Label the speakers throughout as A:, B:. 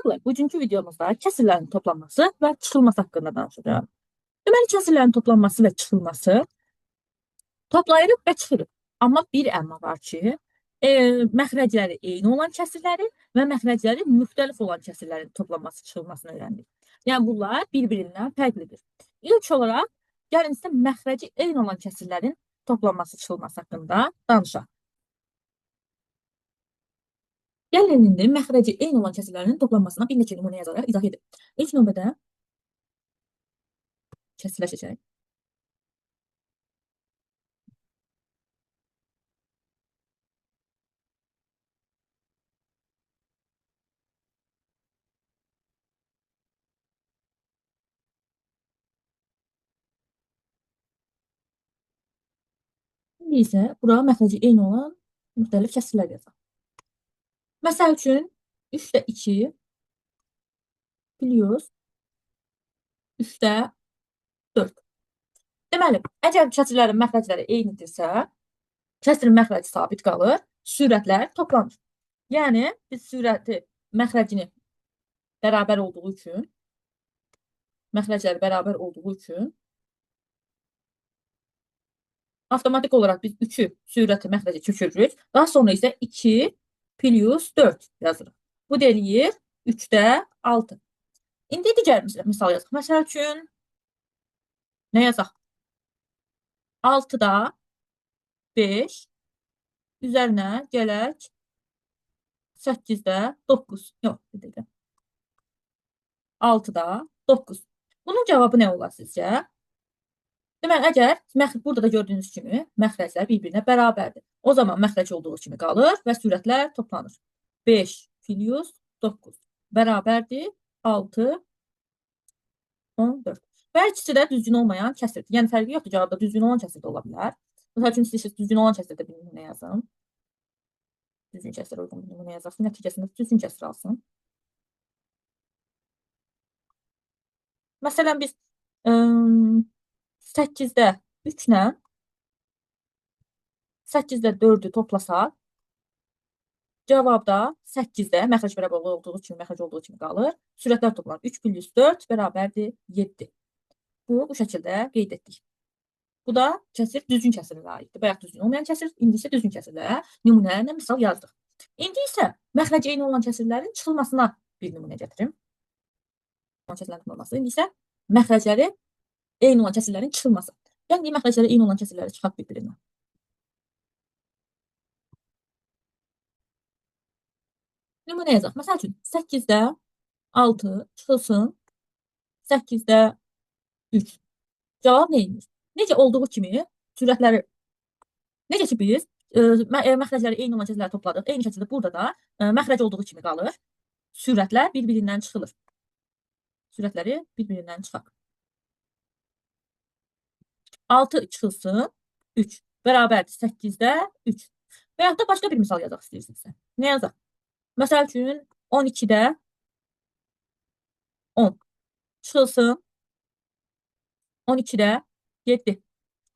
A: Uşaqlar, bugünkü videomuzda kəsirlərin toplanması və çıxılması haqqında danışacağıq. Deməli, kəsirlərin toplanması və çıxılması toplayırıq və çıxırıq. Amma bir əmma var ki, məxrəcləri eyni olan kəsirləri və məxrəcləri müxtəlif olan kəsirlərin toplanması, çıxılmasını öyrəndik. Yəni, bunlar bir-birindən fərqlidir. İlk olaraq, gəlin sizə məxrəci eyni olan kəsirlərin toplanması, çıxılması haqqında danışaq. Gəlin indi məxrəci eyni olan kəsirlərin toplanmasına bir neçə nümunə yazaraq izah edin. İlk növbədə kəsirlər seçək. İndi isə bura məxrəci eyni olan müxtəlif kəsirlər yazaq. Məsəl üçün 3-də 2 plus 3-də 4. Deməli, əgər kəsirlərin məxrəcləri eynidirsə, kəsirin məxrəci sabit qalır, sürətlər toplanır. Yəni, biz sürəti, məxrəcini bərabər olduğu üçün, məxrəcləri bərabər olduğu üçün avtomatik olaraq biz 3-ü sürəti məxrəcə köçürürük. Daha sonra isə 2 plus 4 yazırıq. Bu da eləyir 3-də 6. İndi digər misal yazaq. Məsəl üçün, nə yazaq? 6-da 5 üzərinə gələk 8-də 9. Yox, bir dəqiqə. 6-da 9. Bunun cavabı nə olar sizcə? Deməli, əgər burada da gördüyünüz kimi məxrəclər bir-birinə bərabərdir. O zaman məxrəc olduğu kimi qalır və sürətlər toplanır. 5 plus 9 bərabərdir 6, 14. Və ikisi də düzgün olmayan kəsirdir. Yəni, fərqi yoxdur, cavabda düzgün olan kəsir də ola bilər. Məsəl üçün, istəyirsiniz düzgün olan kəsirdə bir nümunə yazın. Düzgün kəsir uyğun bir nümunə yazasın, nəticəsində düzgün kəsir alsın. Məsələn, biz 8-də 3 ilə 8-də 4-ü toplasaq, cavabda 8-də məxrəc bərabər olduğu kimi qalır. Sürətlər toplanır. 3 plus 4 bərabərdir 7. Bu şəkildə qeyd etdik. Bu da kəsir düzgün kəsirlərə aiddir. Bayaq düzgün olmayan kəsir, indi isə düzgün kəsirlərə nümunələrlə misal yazdıq. İndi isə məxrəc eyni olan kəsirlərin çıxılmasına bir nümunə gətirim. Kəsirlərin çıxılması. İndi isə məxrəcləri eyni olan kəsirlərin çıxılması. Yəni, məxrəcləri eyni olan kəsirləri çıxaq bir-birindən. Nümunə yazaq. Məsəl üçün, 8-də 6 çıxılsın 8-də 3. Cavab neymiş? Necə olduğu kimi sürətləri, necə ki biz məxrəcləri eyni olan kəsirləri topladıq. Eyni şəkildə burada da məxrəc olduğu kimi qalır. Sürətlər bir-birindən çıxılır. Sürətləri bir-birindən çıxaq. 6 çıxılsın 3. Bərabərdir 8-də 3. Və yaxud da başqa bir misal yazaq istəyirsinizsə. Nə yazaq? Məsəl üçün, 12-də 10 çıxılsın 12-də 7.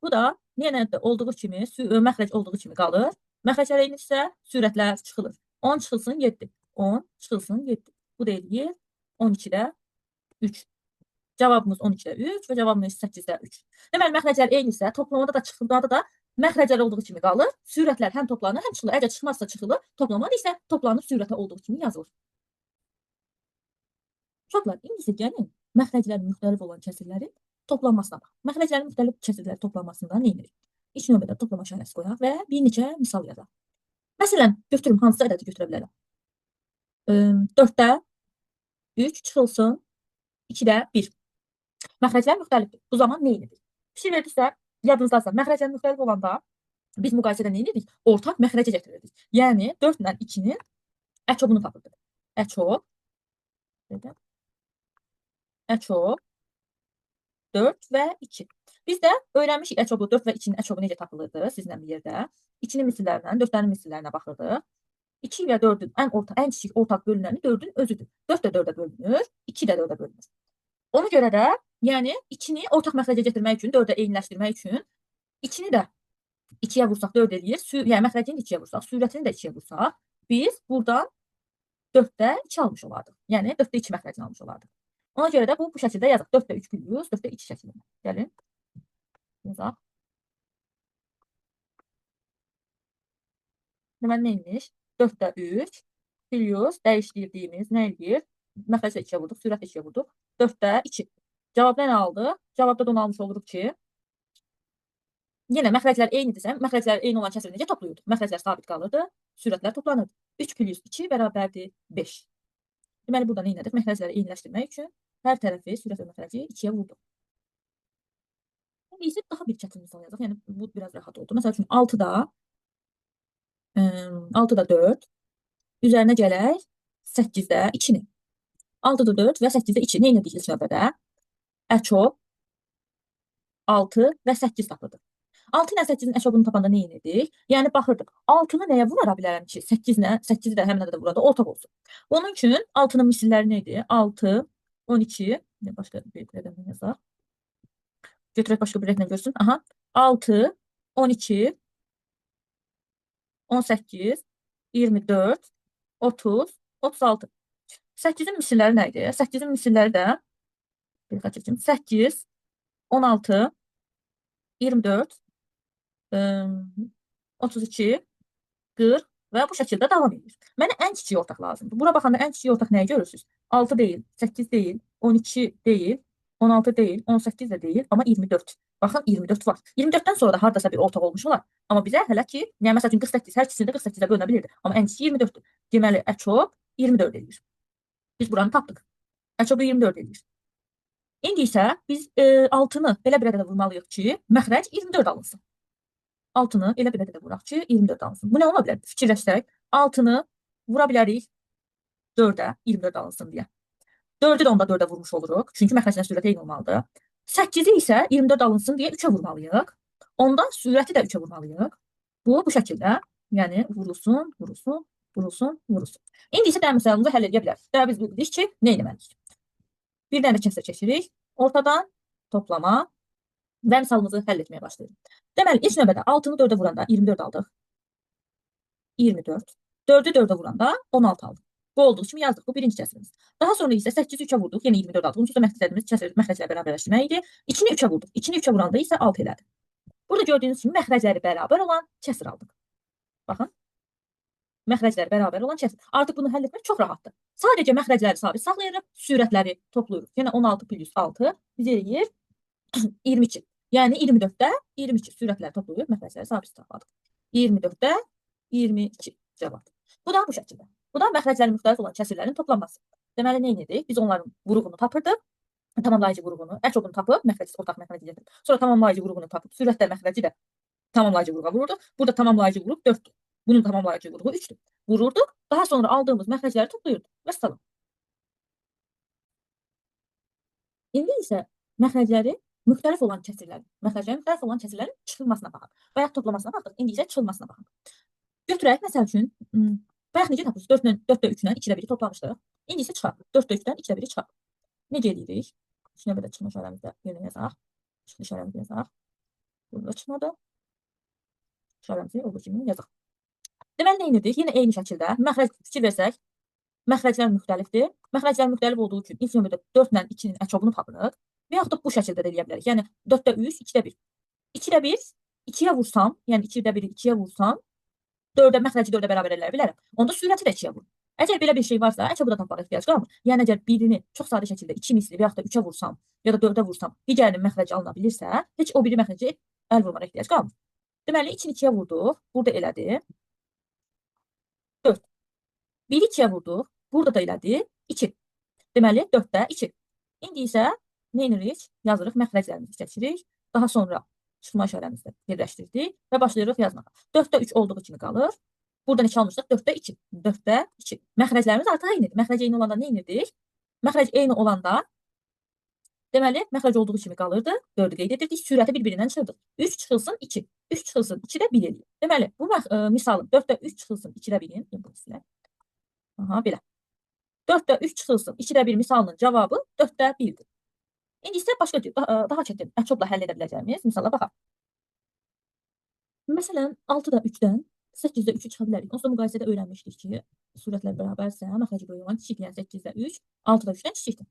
A: Bu da yenə də olduğu kimi, məxrəc olduğu kimi qalır. Məxrəclər eynidirsə, sürətlər çıxılır. 10 çıxılsın 7. 10 çıxılsın 7. Bu da eləyir 12-də 3. Cavabımız 12-də 3 və cavabımız 8-də 3. Deməli, məxrəclər eynidirsə, toplamada da çıxılmada da məxrəclər olduğu kimi qalır. Sürətlər həm toplanır, həm çıxılır. Əgər çıxmazsa çıxılır, toplamada isə toplanıb sürətə olduğu kimi yazılır. Uşaqlar, indi isə gəlin məxrəclərin müxtəlif olan kəsirləri toplanmasına bax. Məxrəclərin müxtəlif kəsirləri toplanmasında nə edirik? İlk növbədə toplama işarəsi qoyaq və bir neçə misal yazaq. Məsələn, götürüm, hansısa ədədi götürə bilərəm. 4-də 3 çıxılsın 2-də 1. Məxrəclər müxtəlifdir. Bu zaman nə edirik? Fikir verdiksə, yadınızdadsa, məxrəclər müxtəlif olanda biz müqayisədə nə edirik? Ortaq məxrəcə gətirirdik. Yəni, 4 ilə 2-nin əçobunu tapırdıq. Əçob 4 və 2. Biz də öyrənmişik əçobu 4 və 2-nin əçobu necə tapılırdı sizinlə bir yerdə. 2-nin misillərinə, 4-lərin misillərinə baxırdıq. 2 və 4-ün ən kiçik ortaq bölünəni 4-ün özüdür. 4 də 4-ə bölünür, 2 də 4-ə bölünür. Ona görə də, yəni 2-ni ortaq məxrəcə gətirmək üçün, 4-ə eyniləşdirmək üçün 2-ni də 2-yə vursaq 4 eləyir. Yəni məxrəcini də 2-yə vursaq, sürətini də 2-yə vursaq, biz buradan 4-də 2 almış olardıq. Yəni 4-də 2 məxrəcini almış olardıq. Ona görə də bu şəkildə yazaq. 4-də 3 plus 4-də 2 şəklində. Gəlin yazaq. Deməli neymiş? 4-də 3 plus dəyişdirdiyimiz nə eləyir? Məxrəclə 2-yə vurduq, sürətlə 2-yə vurduq. 4-də 2. Cavabda nə aldı? Cavabda da onu almış oluruq ki, yenə məxrəclər eynidirsə, məxrəclər eyni olan kəsri necə toplayırdıq? Məxrəclər sabit qalırdı, sürətlər toplanırdı. 3 plus 2 bərabərdir 5. Deməli, burada nə etdik? Məxrəcləri eyniləşdirmək üçün hər tərəfi sürət və məxrəci 2-yə vurduq. İndi isə daha bir çətin misal yazaq. Yəni, bu biraz rahat oldu. Məsəl üçün, 6-da 4, üzərinə gələk 8-də 2-ni. 6-da 4 və 8-də 2. Nə etdik ilk növbədə? Əçob 6 və 8 tapırdıq. 6 ilə 8-in əşobunu tapanda nə edirdik? Yəni, baxırdıq. 6-nı nəyə vura bilərəm ki, 8-i də həmin ədədə vuranda ortaq olsun. Onun üçün 6-nın misilləri nə idi? 6, 12, başqa bir rəqəmlə yazaq. Götürək başqa bir rəqəmlə görsün. Aha, 6, 12, 18, 24, 30, 36. 8-in misilləri nə idi? 8-in misilləri də 8, 16, 24, 32, 40 və bu şəkildə davam edir. Mənə ən kiçik ortaq lazımdır. Bura baxanda ən kiçik ortaq nəyi görürsünüz? 6 deyil, 8 deyil, 12 deyil, 16 deyil, 18 də deyil, amma 24. Baxın, 24 var. 24-dən sonra da hardasa bir ortaq olmuş olar. Amma bizə hələ ki, yəni məsəl üçün 48, hər ikisini də 48-ə bölünə bilirdi. Amma ən kiçik 24-dür. Deməli, əçob 24 edir. Biz buranı tapdıq. Əçobu 24 edir. İndi isə biz 6-nı belə bir ədədə vurmalıyıq ki, məxrəc 24 alınsın. 6-nı elə bir ədədə vuraq ki, 24 alınsın. Bu nə ola bilər? Fikirləşsək, 6-nı vura bilərik 4-ə, 24 alınsın deyə. 4-ü də onda 4-ə vurmuş oluruq. Çünki məxrəclə sürəti eyni olmalıdır. 8-i isə 24 alınsın deyə 3-ə vurmalıyıq. Ondan sürəti də 3-ə vurmalıyıq. Bu şəkildə, yəni vurulsun, vurulsun, vurulsun, vurulsun. İndi isə dəmir misalımızı həll edə bilərik. Daha biz bildik ki, nə etməliyik? Bir dənə kəsr çəkirik. Ortadan toplama və misalımızı həll etməyə başlayırıq. Deməli, ilk növbədə 6-nı 4-ə vuranda 24 aldıq. 24. 4-ü 4-ə vuranda 16 aldıq. Bu olduğu kimi yazdıq. Bu birinci kəsrimiz. Daha sonra isə 8-i 3-ə vurduq. Yəni 24 aldıq. Çünki məxrəclərimiz məxrəclə bərabərləşdirmək idi. 2-ni 3-ə vurduq. 2-ni 3-ə vuranda isə 6 elədi. Burada gördüyünüz kimi məxrəcləri bərabər olan kəsr aldıq. Baxın. Məxrəcləri bərabər olan kəsr. Artıq bunu həll etmək çox rahatdır. Sadəcə məxrəcləri sabit saxlayırıq, sürətləri toplayırıq. Yəni 16 plus 6 bizə eləyir 22. Yəni 24-də 22 sürətləri toplayıb məxrəcləri sabit saxladıq. 24-də 22 cavab. Bu da bu şəkildə. Bu da məxrəclərin müxtəlif olan kəsirlərin toplanması. Deməli, nə edirik? Biz onların qruğunu tapırdıq. Tamamlayıcı qruğunu, əçobunu tapıb, ortaq məxrəci gətirib. Sonra tamamlayıcı qruğunu tapıb, sürətlə məxrəci də tamamlayıcı qruğa vururduq. Burada tamamlayıcı qruq 4-dür. Bunun tamamlayıcı qruğu 3-dür. Vururduq. Daha sonra aldığımız məxrəcləri toplayırdıq. Vəssalam. İndi isə məxrəclərin müxtəlif olan kəsirlərin çıxılmasına baxaq. Bayaq toplamasına baxdıq. İndi isə çıxılmasına baxaq. Götürək, məsəl üçün, bayaq necə tapırıq? 4-də 3-lə 2-də 1-i toplamışdıq. İndi isə çıxartdıq. 4-də 3-dən 2-də 1-i çıxartdıq. Necə edirik? İlk növbədə çıxma işarəmizdə yerinə yazaq. Çıxma işarəmizi yazaq. Burada çıxmadı. İşarəmizi olduğu kimi yazaq. Deməli, nə edirdik? Yenə eyni şəkildə məxrəc fikir versək, məxrəclər müxtəlifdir. Məxrəclər müxtəlif olduğu üçün ilk növbədə 4 ilə 2-nin əçobunu tapırıq. Və yaxud da bu şəkildə də eləyə bilərik. Yəni 4-də 3, 2-də 1. 2-də 1, 2-yə vursam, yəni 2-də 1-i 2-yə vursam, 4-də məxrəci 4-ə bərabər eləyə bilərəm. Onda sürəti də 2-yə vurur. Əgər belə bir şey varsa, əçobu da tapmağa ehtiyac qalmır. Yəni əgər birini çox sadə şəkildə 2 misli və yaxud da 3-ə vursam, ya da 4-ə vursam, digərinin məxrəci alına bilirsə, heç o biri məxrəci əl vurmağa ehtiyac qalmır. Deməli, 2-ni 2-yə vurduq. Burada elədi 4. 1-i 2-yə vurduq. Burada da elədi 2. Deməli, 4-də 2. İndi isə nə edirik? Yazırıq, məxrəclərimizi çəkirik. Daha sonra çıxma işarəmizi birləşdirdik və başlayırıq yazmağa. 4-də 3 olduğu kimi qalır. Burada neçə almışdıq? 4-də 2. 4-də 2. Məxrəclərimiz artıq eynidir. Məxrəc eyni olanda nə edirdik? Məxrəc eyni olanda deməli, məxrəc olduğu kimi qalırdı. 4-ü qeyd edirdik. Sürəti bir-birindən çıxırdıq. 3 çıxılsın 2. 3 çıxılsın 2 də 1 eləyir. Deməli, bu misalın 4-də 3 çıxılsın 2-də 1-in aha, belə. 4-də 3 çıxılsın 2-də 1 misalının cavabı 4-də 1-dir. İndi isə başqa daha çətin əçobla həll edə biləcəyimiz misala baxaq. Məsələn, 6-da 3-dən 8-də 3-ü çıxa bilərik. Onsuz da müqayisədə öyrənmişdik ki, Sürətlər bərabərsə, məxrəci böyük olan kiçik, yəni 8-də 3, 6-da 3-dən kiçikdir.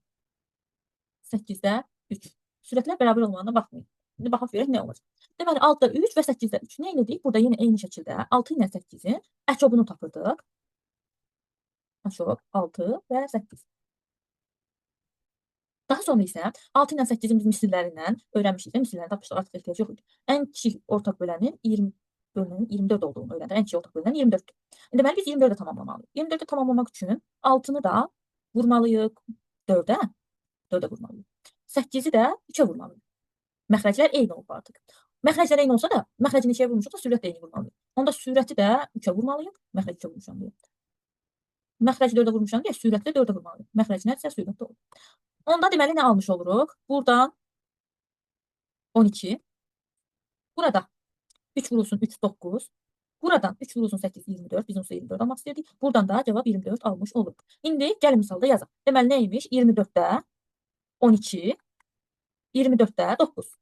A: 8-də 3. Sürətlər bərabər olmağına baxmayın. İndi baxaq görək nə olacaq. Deməli 6-da 3 və 8-də 3. Nə elədik? Burada yenə eyni şəkildə 6 ilə 8-in əkobunu tapırdıq. Əkob 6 və 8. Daha sonra isə 6 ilə 8-in biz misillərindən öyrənmişik və misillərini tapmışdıq. Artıq ehtiyac yox idi. Ən kiçik ortaq bölənin 20 bölünənin 24 olduğunu öyrəndik. Ən kiçik ortaq bölünən 24-dür. Deməli biz 24-də tamamlamalıyıq. 24-də tamamlamaq üçün 6-nı da vurmalıyıq 4-ə. 4-ə vurmalıyıq. 8-i də 3-ə vurmalıyıq. Məxrəclər eyni olub artıq. Məxrəclər eyni olsa da, məxrəci neçəyə vurmuşuq da sürət də eyni vurmalıyıq. Onda sürəti də 3-ə vurmalıyıq. Məxrəci 3-ə vurmuşam deyə. Məxrəci 4-ə vurmuşam deyə sürəti də 4-ə vurmalıyıq. Məxrəci nədirsə sürət də olur. Onda deməli nə almış oluruq? Buradan 12. Burada 3 vurulsun 3, 9. Buradan 3 vurulsun 8, 24. Biz onsuz 24 almaq istəyirdik. Buradan da cavab 24 almış oluruq. İndi gəlin misalda yazaq. Deməli neymiş? 24-də 12, 24-də 9.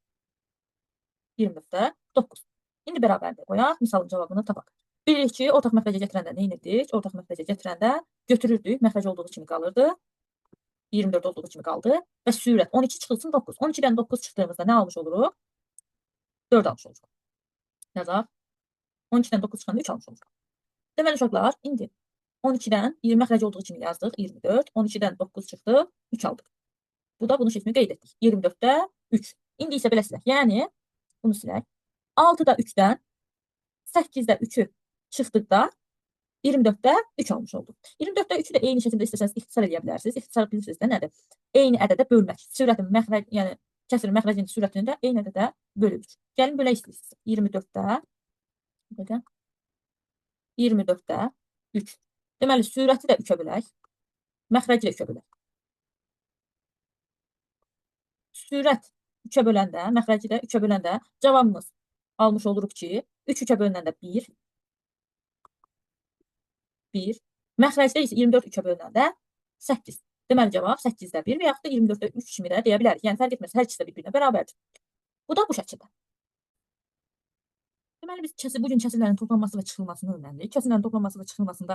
A: 24-də 9. İndi bərabərdə qoyaq, misalın cavabını tapaq. Bilirik ki, ortaq məxrəcə gətirəndə nə edirdik? Ortaq məxrəcə gətirəndə götürürdük, məxrəc olduğu kimi qalırdı. 24 olduğu kimi qaldı və sürət 12 çıxılsın 9. 12-dən 9 çıxdığımızda nə almış oluruq? 4 almış oluruq. Yazaq. 12-dən 9 çıxanda 3 almış oluruq. Deməli uşaqlar, indi 12-dən 20 məxrəc olduğu kimi yazdıq. 24. 12-dən 9 çıxdı. 3 aldıq. Bu da bunu şeklini qeyd etdik. 24-də 3. İndi isə belə silək. Yəni bunu silək. 6-da 3-dən 8-də 3-ü çıxdıqda 24-də 3 almış olduq. 24-də 3-ü də eyni şəkildə istəsəniz ixtisar edə bilərsiniz. İxtisar bilirsiniz də nədir? Eyni ədədə bölmək. Sürətin məxrəc, yəni kəsrin məxrəcin sürətini də eyni ədədə bölürük. Gəlin bölək istəyirsiniz. 24-də 3. Deməli sürəti də 3-ə bölək. Məxrəci də 3-ə bölək. Sürət 3-ə böləndə, məxrəci də 3-ə böləndə cavabımız almış oluruq ki, 3 3-ə bölünəndə 1. 1. Məxrəcdə isə 24 3-ə bölünəndə 8. Deməli cavab 8-də 1 və yaxud da 24-də 3 kimi də deyə bilərik. Yəni fərq etməz, hər ikisi də bir-birinə bərabərdir. Bu da bu şəkildə. Deməli biz bu gün kəsrlərin toplanması və çıxılmasını öyrəndik. Kəsrlərin toplanması və çıxılmasında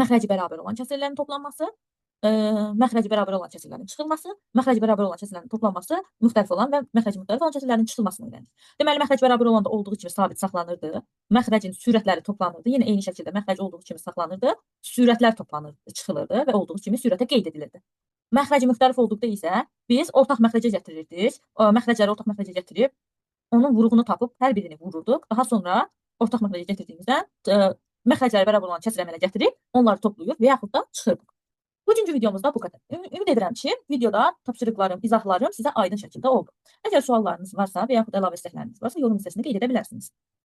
A: məxrəci bərabər olan kəsrlərin toplanması, məxrəci bərabər olan kəsrlərin çıxılması, məxrəci bərabər olan kəsrlərin toplanması, müxtəlif olan və məxrəci müxtəlif olan kəsrlərin çıxılmasını öyrəndik. Deməli məxrəc bərabər olanda olduğu kimi sabit saxlanırdı. Məxrəcin sürətləri toplanırdı. Yenə eyni şəkildə məxrəc olduğu kimi saxlanırdı. Sürətlər toplanırdı, çıxılırdı və olduğu kimi sürətə qeyd edilirdi. Məxrəci müxtəlif olduqda isə biz ortaq məxrəcə gətirirdik. Məxrəcləri ortaq məxrəcə gətirib onun vuruğunu tapıb hər birini vururduq. Daha sonra ortaq məxrəcə gətirdiyimizdə məxrəcləri bərabər olan kəsr əmələ gətirib onları toplayır və yaxud da çıxırdıq. Bugünkü videomuzda bu qədər. Ümid edirəm ki, videoda tapşırıqlarım, izahlarım sizə aydın şəkildə oldu. Əgər suallarınız varsa və yaxud əlavə istəkləriniz varsa, yorum hissəsində qeyd edə bilərsiniz.